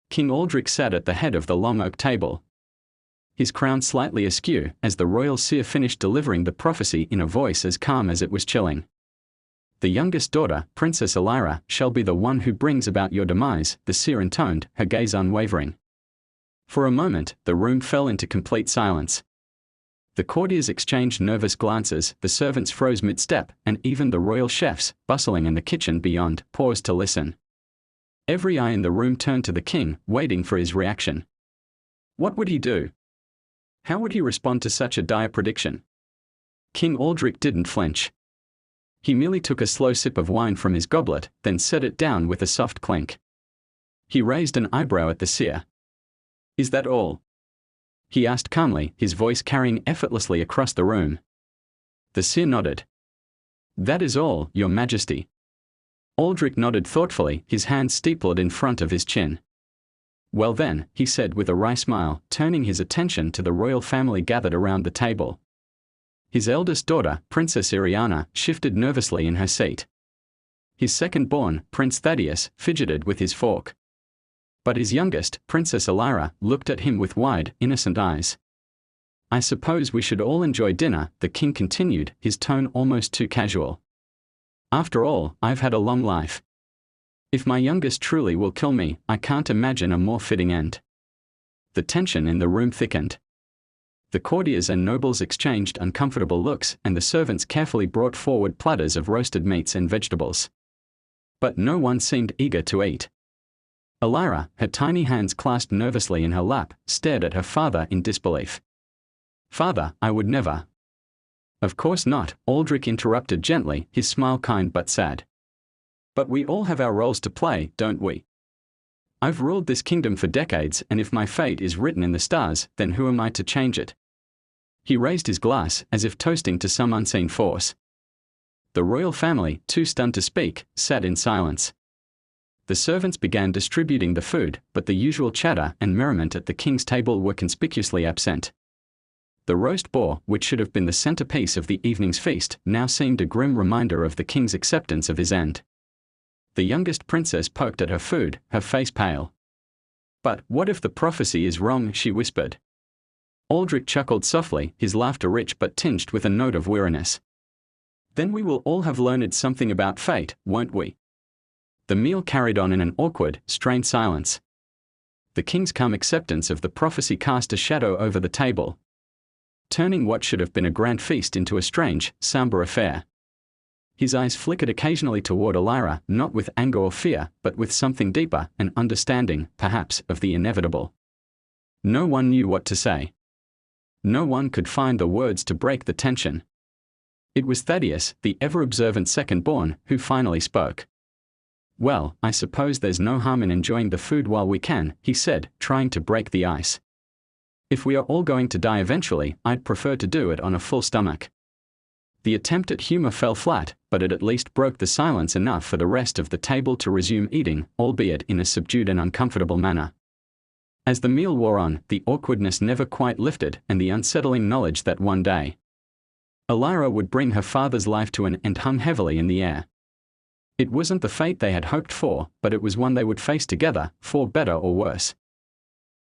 King Aldrich sat at the head of the long oak table, his crown slightly askew, as the royal seer finished delivering the prophecy in a voice as calm as it was chilling. "The youngest daughter, Princess Elira, shall be the one who brings about your demise," the seer intoned, her gaze unwavering. For a moment, the room fell into complete silence. The courtiers exchanged nervous glances, the servants froze mid-step, and even the royal chefs, bustling in the kitchen beyond, paused to listen. Every eye in the room turned to the king, waiting for his reaction. What would he do? How would he respond to such a dire prediction? King Aldrich didn't flinch. He merely took a slow sip of wine from his goblet, then set it down with a soft clink. He raised an eyebrow at the seer. "Is that all?" he asked calmly, his voice carrying effortlessly across the room. The seer nodded. "That is all, Your Majesty." Aldrich nodded thoughtfully, his hands steepled in front of his chin. "Well then," he said with a wry smile, turning his attention to the royal family gathered around the table. His eldest daughter, Princess Iriana, shifted nervously in her seat. His second-born, Prince Thaddeus, fidgeted with his fork. But his youngest, Princess Elira, looked at him with wide, innocent eyes. "I suppose we should all enjoy dinner," the king continued, his tone almost too casual. "After all, I've had a long life. If my youngest truly will kill me, I can't imagine a more fitting end." The tension in the room thickened. The courtiers and nobles exchanged uncomfortable looks, and the servants carefully brought forward platters of roasted meats and vegetables. But no one seemed eager to eat. Elira, her tiny hands clasped nervously in her lap, stared at her father in disbelief. "Father, I would never." "Of course not," Aldrich interrupted gently, his smile kind but sad. "But we all have our roles to play, don't we? I've ruled this kingdom for decades, and if my fate is written in the stars, then who am I to change it?" He raised his glass, as if toasting to some unseen force. The royal family, too stunned to speak, sat in silence. The servants began distributing the food, but the usual chatter and merriment at the king's table were conspicuously absent. The roast boar, which should have been the centerpiece of the evening's feast, now seemed a grim reminder of the king's acceptance of his end. The youngest princess poked at her food, her face pale. "But what if the prophecy is wrong?" she whispered. Aldrich chuckled softly, his laughter rich but tinged with a note of weariness. "Then we will all have learned something about fate, won't we?" The meal carried on in an awkward, strained silence. The king's calm acceptance of the prophecy cast a shadow over the table, turning what should have been a grand feast into a strange, somber affair. His eyes flickered occasionally toward Elira, not with anger or fear, but with something deeper, an understanding, perhaps, of the inevitable. No one knew what to say. No one could find the words to break the tension. It was Thaddeus, the ever-observant second-born, who finally spoke. "Well, I suppose there's no harm in enjoying the food while we can," he said, trying to break the ice. "If we are all going to die eventually, I'd prefer to do it on a full stomach." The attempt at humor fell flat, but it at least broke the silence enough for the rest of the table to resume eating, albeit in a subdued and uncomfortable manner. As the meal wore on, the awkwardness never quite lifted, and the unsettling knowledge that one day Elira would bring her father's life to an end hung heavily in the air. It wasn't the fate they had hoped for, but it was one they would face together, for better or worse.